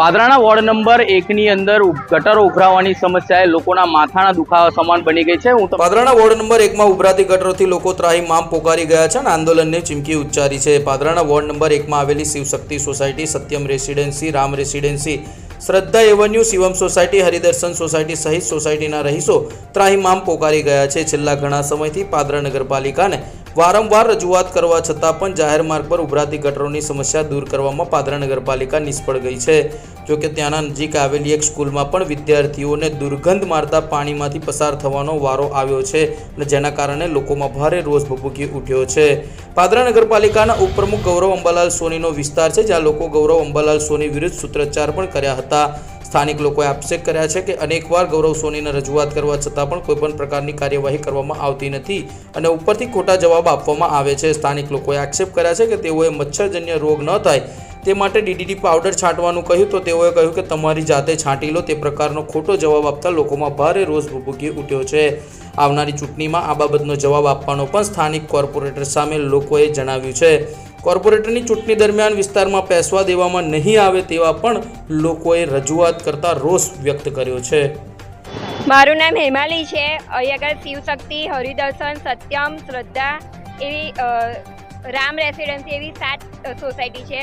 પાદરાના ward number 1 ની અંદર ગટરો ઉભરાવાની સમસ્યાએ લોકોના માથાના દુખાવા સમાન બની ગઈ છે। પાદરાના વોર્ડ નંબર 1 માં ઉભરાતી ગટરોથી લોકો ત્રાહિમામ પોકારી ગયા છે અને આંદોલનની ચીમકી ઉચ્ચારી છે। પાદરાના વોર્ડ નંબર 1 માં આવેલી Shivshakti society, Satyam residency, Ram residency, Shraddha avenue, Shivam society, Haridarshan society સહિત સોસાયટીના રહીશો ત્રાહિમામ પોકારી ગયા છે। છેલ્લા ઘણા સમયથી પાદરા નગરપાલિકાને વારંવાર રજૂઆત કરવા છતાં પણ જાહેર માર્ગ પર ઉભરાતી ગટરોની સમસ્યા દૂર કરવામાં પાદરા નગરપાલિકા નિષ્ફળ ગઈ છે। જોકે ત્યાંના નજીક આવેલી એક સ્કૂલમાં પણ વિદ્યાર્થીઓને દુર્ગંધ મારતા પાણીમાંથી પસાર થવાનો વારો આવ્યો છે અને જેના કારણે લોકોમાં ભારે રોષ ભભૂકી ઉઠ્યો છે। પાદરા નગરપાલિકાના ઉપપ્રમુખ ગૌરવ અંબાલાલ સોનીનો વિસ્તાર છે, જ્યાં લોકો ગૌરવ અંબાલાલ સોની વિરુદ્ધ સૂત્રોચ્ચાર પણ કર્યા હતા। સ્થાનિક લોકોએ આક્ષેપ કર્યા છે કે અનેકવાર ગૌરવ સોનીને રજૂઆત કરવા છતાં પણ કોઈપણ પ્રકારની કાર્યવાહી કરવામાં આવતી નથી અને ઉપરથી ખોટા જવાબ આપવામાં આવે છે। સ્થાનિક લોકોએ આક્ષેપ કર્યા છે કે તેઓએ મચ્છરજન્ય રોગ ન થાય તે માટે ડીડીટી પાવડર છાંટવાનું કહ્યું તો તેઓએ કહ્યું કે તમારી જાતે છાંટી લો। તે પ્રકારનો ખોટો જવાબ આપતા લોકોમાં ભારે રોષ ભભૂકી ઉઠ્યો છે। આવનારી ચૂંટણીમાં આ બાબતનો જવાબ આપવાનો પણ સ્થાનિક કોર્પોરેટર સામે લોકોએ જણાવ્યું છે। કોર્પોરેટરની ચૂંટણી દરમિયાન વિસ્તારમાં પેસવા દેવામાં નહીં આવે તેવા પણ લોકોએ રજૂઆત કરતા રોષ વ્યક્ત કર્યો છે। મારું નામ હેમાલી છે। અહીંયા આગળ શિવશક્તિ, હરિદર્શન, સત્યમ, શ્રદ્ધા એવી રામ રેસિડેન્સી એવી 7 સોસાયટી છે।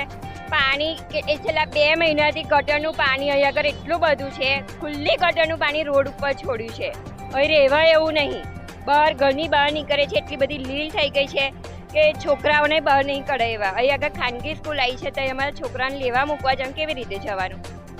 પાણી એ છેલ્લા 2 મહિનાથી ગટરનું પાણી અહીંયા આગળ એટલું બધું છે, ખુલ્લી ગટરનું પાણી રોડ ઉપર છોડ્યું છે। અહીં રહેવાય એવું નહીં, બહાર ઘરની બહાર નીકળે છે, એટલી બધી લીલ થઈ ગઈ છે કે છોકરાઓને બહાર નહીં કઢાવ્યા। અહીંયા આગળ ખાનગી સ્કૂલ આવી છે, તો અમારા છોકરાને લેવા મૂકવા જવાનું કેવી રીતે જવાનું?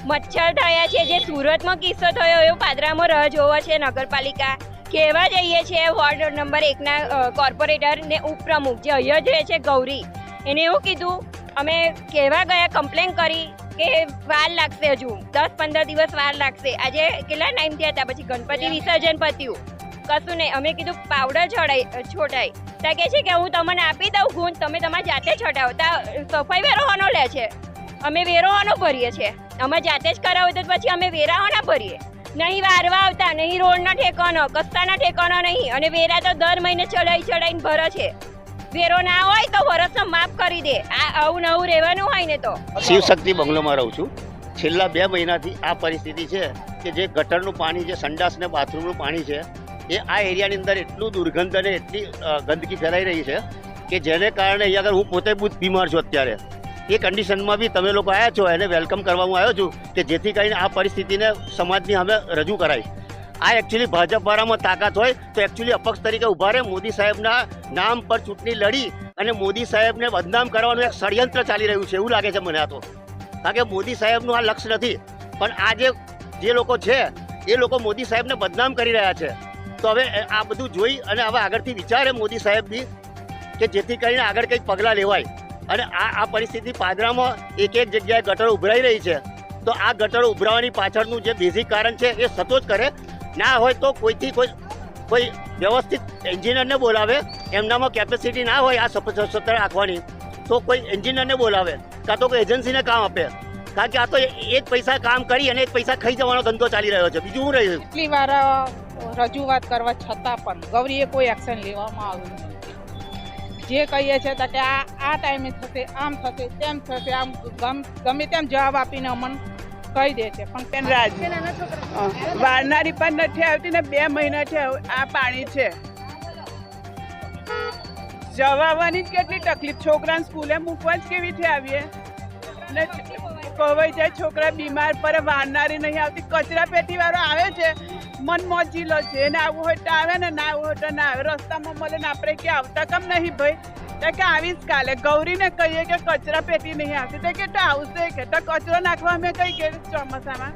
મચ્છર થયા છે, જે સુરતમાં કિસ્સો થયો એવો પાદરામાં રાહ જોવા છે નગરપાલિકા। કહેવા જઈએ છીએ વોર્ડ નંબર 1ના કોર્પોરેટર ને ઉપપ્રમુખ જે અહીંયા જ રહે છે ગૌરી, એને એવું કીધું, અમે કહેવા ગયા, કમ્પ્લેન કરી કે વાર લાગશે, હજુ 10-15 દિવસ વાર લાગશે। આજે કેટલા ટાઈમ થયા હતા, પછી ગણપતિ વિસર્જન પત્યું, કશું નહીં। અમે કીધું પાવડર છોડાય, ત્યાં કહે છે કે હું તમને આપી દઉં ગુણ, તમે તમારી જાતે છોડાવો। ત્યાં સફાઈ વેરોવાનો લે છે, અમે વેરોવાનો ભરીએ છીએ, અમે જાતે જ કરાવો તો પછી અમે વેરાવાના ભરીએ નહીં। વારવા આવતા નહીં, રોડનો ઠેકાનો, કસ્તાના ઠેકાનો નહીં, અને વેરા તો દર મહિને ચડાઈને ભરે છે। વેરો ના હોય તો વર્ષમાં માફ કરી દે। આ આવું નવું રહેવાનું હોય ને તો। શિવશક્તિ બંગલોમાં રહું છું। છેલ્લા 2 મહિનાથી આ પરિસ્થિતિ છે કે જે ગટરનું પાણી, જે સંડાસ ને બાથરૂમનું પાણી છે, એ આ એરિયાની અંદર એટલું દુર્ગંધ અને એટલી ગંદકી ફેલાઈ રહી છે કે જેને કારણે અહીંયા આગળ હું પોતે બહુ બીમાર છું અત્યારે। એ કન્ડિશનમાં બી તમે લોકો આવ્યા છો, એને વેલકમ કરવા હું આવ્યો છું કે જેથી કરીને આ પરિસ્થિતિને સમાજની સામે રજૂ કરાય। આ એકચ્યુઅલી ભાજપવાળામાં તાકાત હોય તો એકચ્યુઅલી અપક્ષ તરીકે ઊભા રહે, મોદી સાહેબના નામ પર ચૂંટણી લડી અને મોદી સાહેબને બદનામ કરવાનું એક ષડયંત્ર ચાલી રહ્યું છે એવું લાગે છે મને આ તો। કારણ કે મોદી સાહેબનું આ લક્ષ્ય નથી, પણ આ જે લોકો છે એ લોકો મોદી સાહેબને બદનામ કરી રહ્યા છે। તો હવે આ બધું જોઈ અને હવે આગળથી વિચારે મોદી સાહેબની કે જેથી કરીને આગળ કંઈક પગલાં લેવાય। અને આ પરિસ્થિતિ પાદરામાં એક જગ્યાએ ગટરો ઉભરાઈ રહી છે, તો આ ગટરો ઉભરાવાની પાછળનું જે બેઝિક કારણ છે એ સચોટ કરે। ના હોય તો કોઈ વ્યવસ્થિત એન્જિનિયરને બોલાવે, એમનામાં કેપેસિટી ના હોય આ સફળ રાખવાની તો કોઈ એન્જિનિયરને બોલાવે, કાં તો કોઈ એજન્સીને કામ આપે। કારણ કે આ તો એક પૈસા કામ કરી અને એક પૈસા ખાઈ જવાનો ધંધો ચાલી રહ્યો છે, બીજું શું રહ્યું? કેટલી વાર રજૂઆત કરવા છતાં પણ ગૌરીએ કોઈ એક્શન લેવામાં આવ્યું નથી। જે કહીએ છીએ કે આ ટાઈમે થશે, આમ થશે, તેમ થશે, આમ ગમે તેમ જવાબ આપીને અમને કહી દે છે, પણ તેમ વારનારી પણ નથી આવતી ને 2 મહિનાથી આ પાણી છે। જવાની જ કેટલી તકલીફ, છોકરાને સ્કૂલે મૂકવા જ કેવી રીતે આવીએ ને કવાઈ જાય, છોકરા બીમાર પડે, વારનારી નહીં આવતી, કચરા પેટી વાળો આવે છે, મન મોજીલો છે, એને આવવું હોય તો આવે ને ના આવવું હોય તો ના આવે। રસ્તામાં મળે ને આપણે કે આવતા કેમ નહીં ભાઈ, તો કે આવીશ કાલે। ગૌરીને કહીએ કે કચરા પેટી નહીં આવતી, તો કે તો આવશે, કે તો કચરો નાખવા અમે કઈ કે ચોમાસામાં